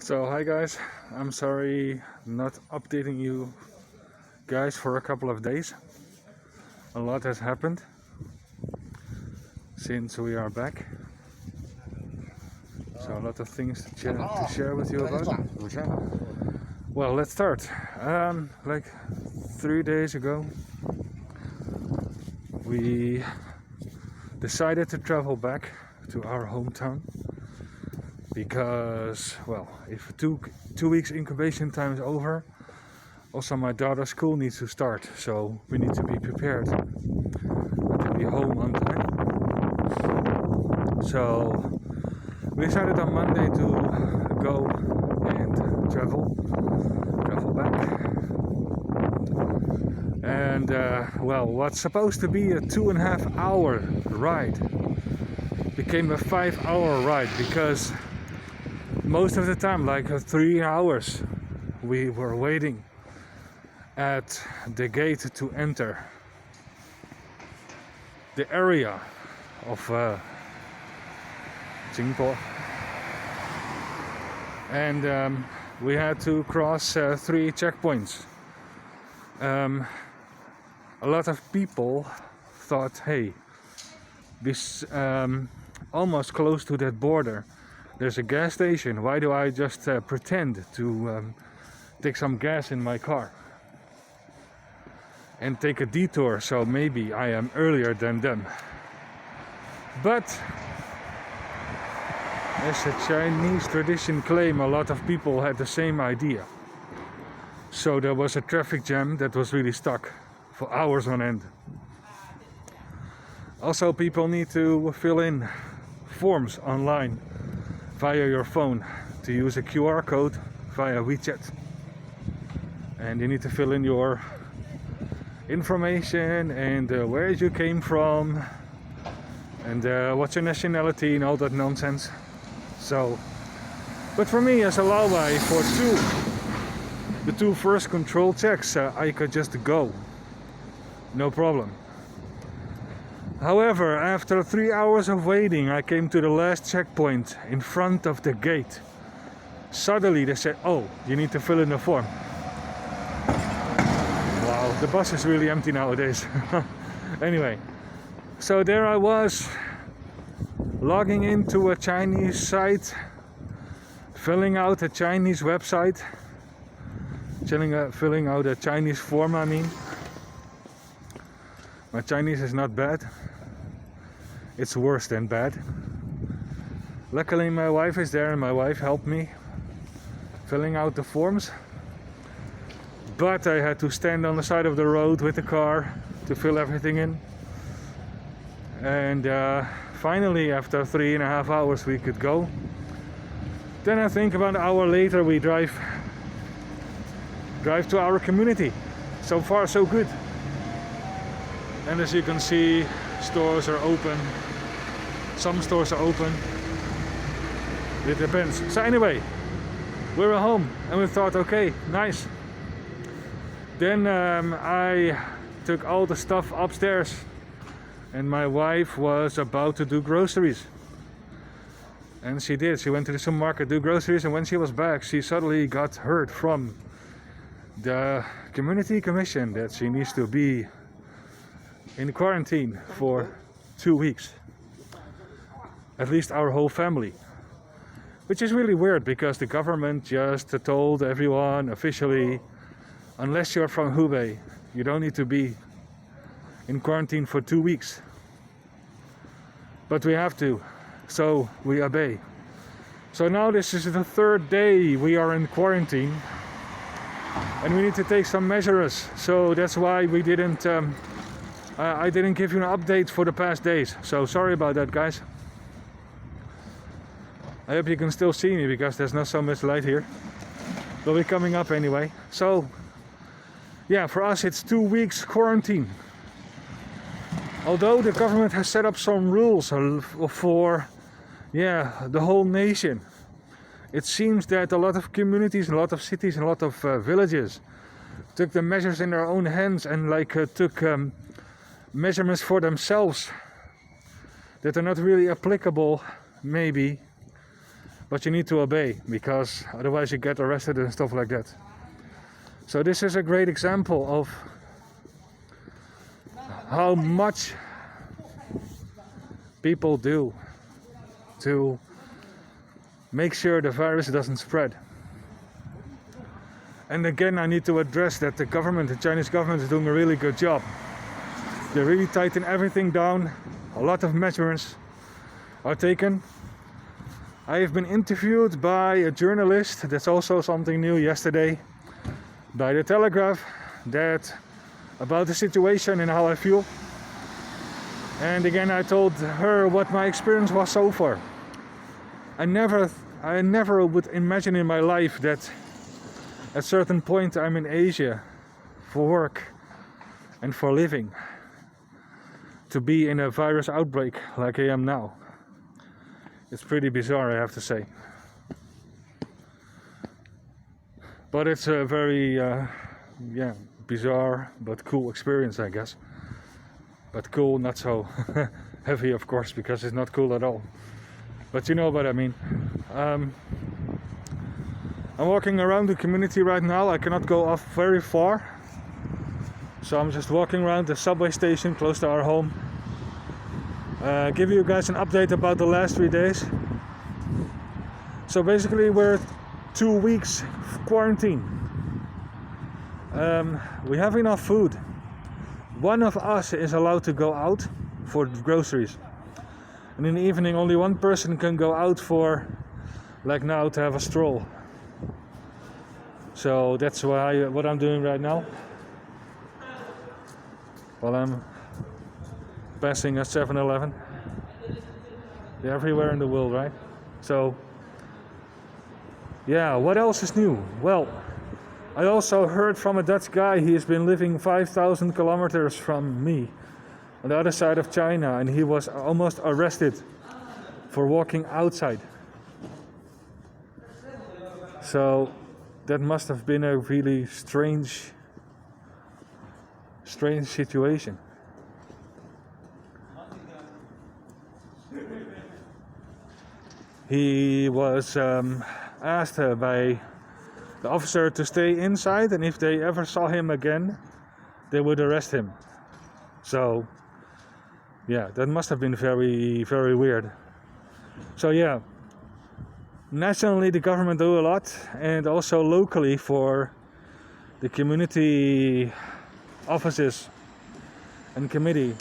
So hi guys, I'm sorry not updating you guys for a couple of days. A lot has happened since we are back. So a lot of things to share with you about. Well, let's start. Like 3 days ago, we decided to travel back to our hometown because, well, if two weeks incubation time is over, also my daughter's school needs to start, so we need to be prepared to be home on time. So we decided on Monday to go and travel back. And well, what's supposed to be a 2.5 hour ride became a 5 hour ride because most of the time, like 3 hours, we were waiting at the gate to enter the area of Jingpo, and we had to cross 3 checkpoints. A lot of people thought, hey, this almost close to that border, there's a gas station. Why do I just pretend to take some gas in my car and take a detour, so maybe I am earlier than them? But as a Chinese tradition claim, a lot of people had the same idea. So there was a traffic jam that was really stuck for hours on end. Also, people need to fill in forms online via your phone to use a QR code via WeChat. And you need to fill in your information and where you came from and what's your nationality and all that nonsense. So, but for me as a Laowai, for the two first control checks, I could just go, no problem. However, after 3 hours of waiting, I came to the last checkpoint in front of the gate. Suddenly they said, oh, you need to fill in the form. Wow, the bus is really empty nowadays. Anyway, so there I was, logging into a Chinese site, filling out a Chinese website, filling out a Chinese form, I mean. My Chinese is not bad. It's worse than bad. Luckily my wife is there and my wife helped me filling out the forms. But I had to stand on the side of the road with the car to fill everything in. And finally, after 3.5 hours, we could go. Then I think about an hour later we drive to our community. So far so good. And as you can see, stores are open. Some stores are open. It depends. So anyway, we were home and we thought, okay, nice. Then I took all the stuff upstairs and my wife was about to do groceries. And she did. She went to the supermarket to do groceries, and when she was back, she suddenly got heard from the community commission that she needs to be in quarantine for 2 weeks. At least our whole family. Which is really weird because the government just told everyone officially, unless you're from Hubei, you don't need to be in quarantine for 2 weeks. But we have to, so we obey. So now this is the 3rd day we are in quarantine and we need to take some measures. So that's why we didn't I didn't give you an update for the past days. So sorry about that, guys. I hope you can still see me because there's not so much light here. We'll be coming up anyway. So yeah, for us it's 2 weeks quarantine. Although the government has set up some rules for the whole nation, it seems that a lot of communities, a lot of cities, and a lot of villages took the measures in their own hands and took measurements for themselves that are not really applicable, maybe, but you need to obey, because otherwise you get arrested and stuff like that. So this is a great example of how much people do to make sure the virus doesn't spread. And again, I need to address that the Chinese government is doing a really good job. They really tighten everything down. A lot of measures are taken. I have been interviewed by a journalist, that's also something new, yesterday, by the Telegraph, that about the situation and how I feel. And again, I told her what my experience was so far. I never would imagine in my life that at a certain point I'm in Asia for work and for living, to be in a virus outbreak like I am now. It's pretty bizarre, I have to say. But it's a very bizarre but cool experience, I guess. But cool, not so heavy, of course, because it's not cool at all. But you know what I mean. I'm walking around the community right now. I cannot go off very far. So I'm just walking around the subway station close to our home. Give you guys an update about the last 3 days. So basically we're 2 weeks quarantine. We have enough food. One of us is allowed to go out for groceries. And in the evening only one person can go out for, like now, to have a stroll. So that's what I'm doing right now. While I'm passing a 7-Eleven. They're everywhere in the world, right? So, yeah, what else is new? Well, I also heard from a Dutch guy. He has been living 5,000 kilometers from me on the other side of China, and he was almost arrested for walking outside. So that must have been a really strange situation. He was asked by the officer to stay inside, and if they ever saw him again, they would arrest him. So, yeah, that must have been very, very weird. So, yeah, nationally the government do a lot, and also locally for the community offices and committee,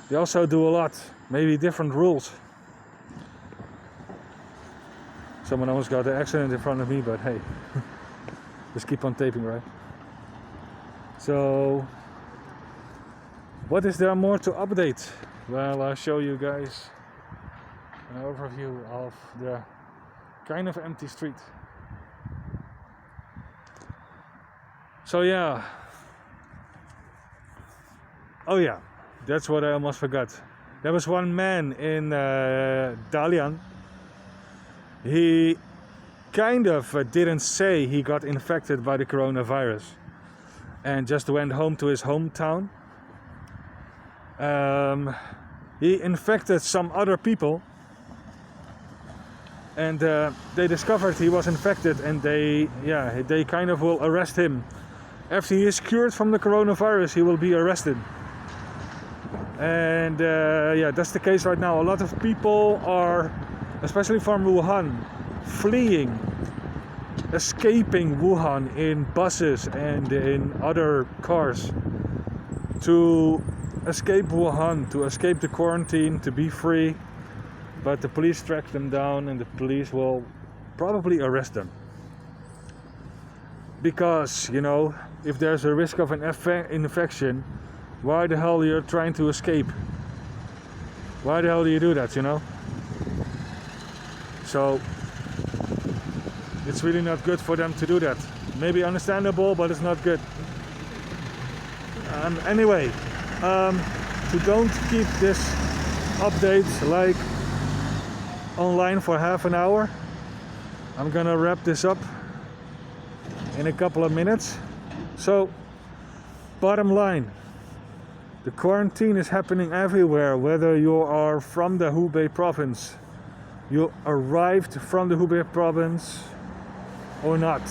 they also do a lot, maybe different rules. Someone almost got an accident in front of me, but hey, just keep on taping, right? So, what is there more to update? Well, I'll show you guys an overview of the kind of empty street. So yeah. Oh yeah, that's what I almost forgot. There was one man in Dalian. He kind of didn't say he got infected by the coronavirus and just went home to his hometown. He infected some other people, and they discovered he was infected, and they kind of will arrest him. After he is cured from the coronavirus, he will be arrested. And that's the case right now. A lot of people are, especially from Wuhan, fleeing, escaping Wuhan in buses and in other cars to escape Wuhan, to escape the quarantine, to be free. But the police track them down, and the police will probably arrest them. Because, you know, if there's a risk of an infection, why the hell you're trying to escape? Why the hell do you do that, you know? So it's really not good for them to do that. Maybe understandable, but it's not good. Anyway, to don't keep this update like online for half an hour, I'm gonna wrap this up in a couple of minutes. So, bottom line, the quarantine is happening everywhere, whether you are from the Hubei province you arrived from the Hubei province or not.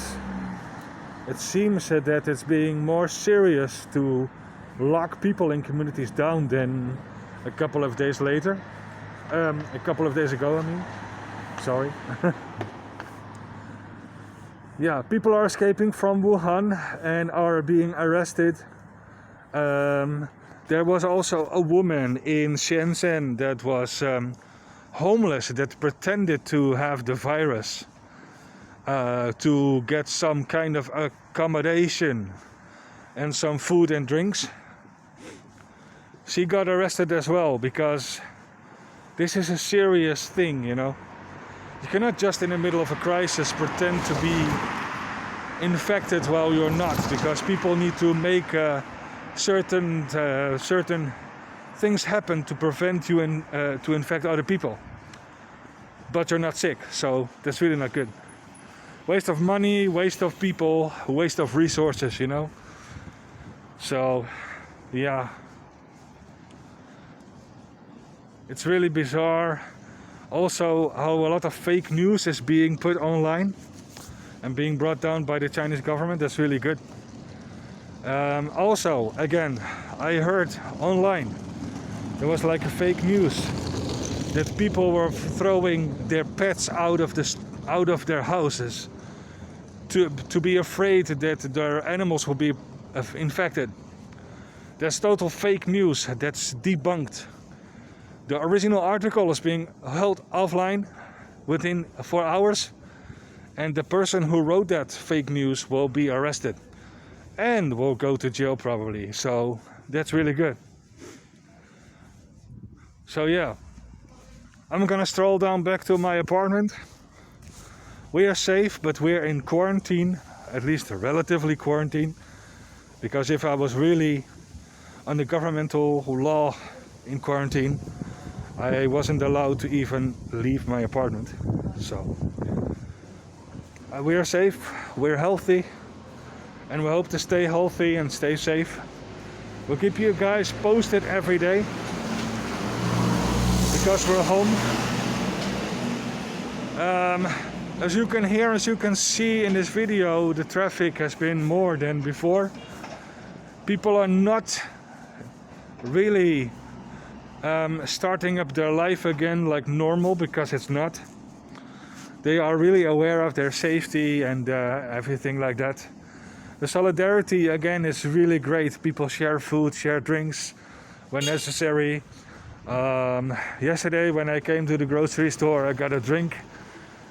It seems that it's being more serious to lock people in communities down than a couple of days later. A couple of days ago, I mean. Sorry. Yeah, people are escaping from Wuhan and are being arrested. There was also a woman in Shenzhen that was homeless, that pretended to have the virus to get some kind of accommodation and some food and drinks. She got arrested as well, because this is a serious thing, you know. You cannot just in the middle of a crisis pretend to be infected while you're not, because people need to make certain things happen to prevent you to infect other people. But you're not sick, so that's really not good. Waste of money, waste of people, waste of resources, you know. So, yeah. It's really bizarre. Also, how a lot of fake news is being put online and being brought down by the Chinese government. That's really good. Also, again, I heard online there was like a fake news that people were throwing their pets out of their houses to be afraid that their animals will be infected. That's total fake news. That's debunked. The original article is being held offline within 4 hours, and the person who wrote that fake news will be arrested and will go to jail probably. So that's really good. So yeah, I'm gonna stroll down back to my apartment. We are safe, but we're in quarantine, at least relatively quarantine, because if I was really under governmental law in quarantine, I wasn't allowed to even leave my apartment. So we are safe, we're healthy, and we hope to stay healthy and stay safe. We'll keep you guys posted every day, because we're home. As you can hear, as you can see in this video, the traffic has been more than before. People are not really starting up their life again like normal, because it's not. They are really aware of their safety and everything like that. The solidarity again is really great. People share food, share drinks when necessary. Yesterday when I came to the grocery store, I got a drink.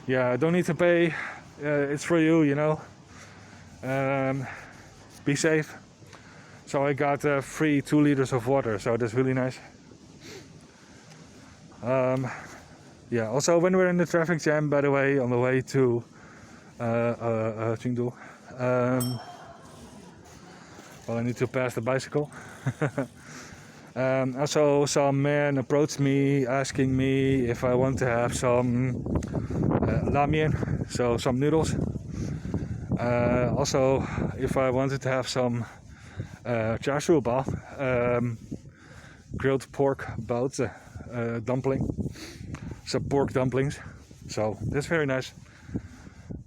Yeah, I don't need to pay. It's for you, you know. Be safe. So I got free 2 liters of water, so that's really nice. Yeah, also when we're in the traffic jam, by the way, on the way to Chengdu, well, I need to pass the bicycle. Also, some man approached me asking me if I want to have some ramen, so some noodles. Also, if I wanted to have some char siu bao, grilled pork baozi, dumpling, some pork dumplings. So that's very nice.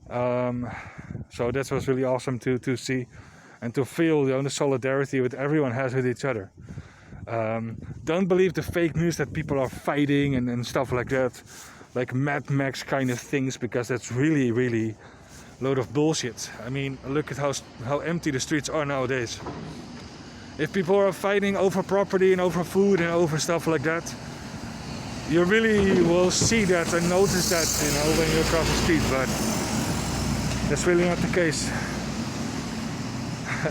So that was really awesome to see and to feel, you know, the solidarity that everyone has with each other. Don't believe the fake news that people are fighting and stuff like that, like Mad Max kind of things, because that's really, really a load of bullshit. I mean, look at how empty the streets are nowadays. If people are fighting over property and over food and over stuff like that, you really will see that and notice that, you know, when you cross the street, but that's really not the case.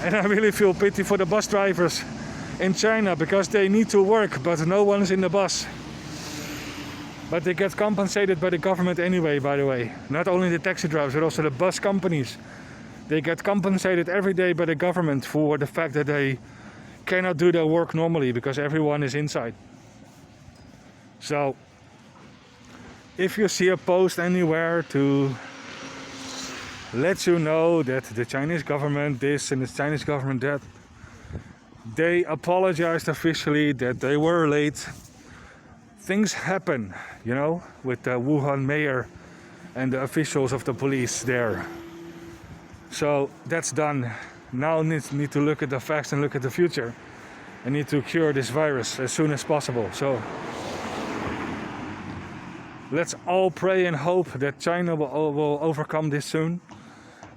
And I really feel pity for the bus drivers in China, because they need to work, but no one is in the bus. But they get compensated by the government anyway, by the way. Not only the taxi drivers, but also the bus companies. They get compensated every day by the government for the fact that they cannot do their work normally, because everyone is inside. So, if you see a post anywhere to let you know that the Chinese government this and the Chinese government that, they apologized officially that they were late things happen, you know, with the Wuhan mayor and the officials of the police there. So that's done. Now need to look at the facts and look at the future. I need to cure this virus as soon as possible. So let's all pray and hope that China will overcome this soon.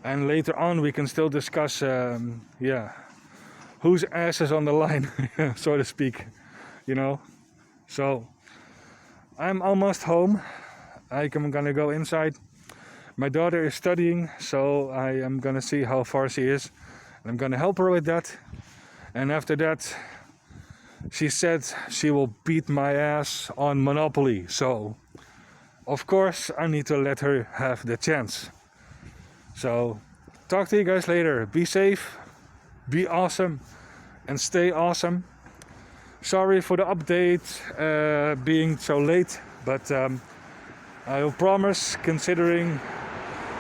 And later on we can still discuss, whose ass is on the line, so to speak, you know. So I'm almost home. I'm gonna go inside. My daughter is studying, so I am gonna see how far she is. And I'm gonna help her with that. And after that, she said she will beat my ass on Monopoly. So, of course, I need to let her have the chance. So, talk to you guys later. Be safe, be awesome, and stay awesome. Sorry for the update being so late, but I will promise, considering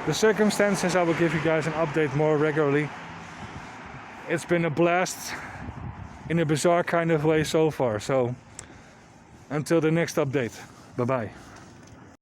the circumstances, I will give you guys an update more regularly. It's been a blast in a bizarre kind of way so far. So, until the next update. Bye-bye.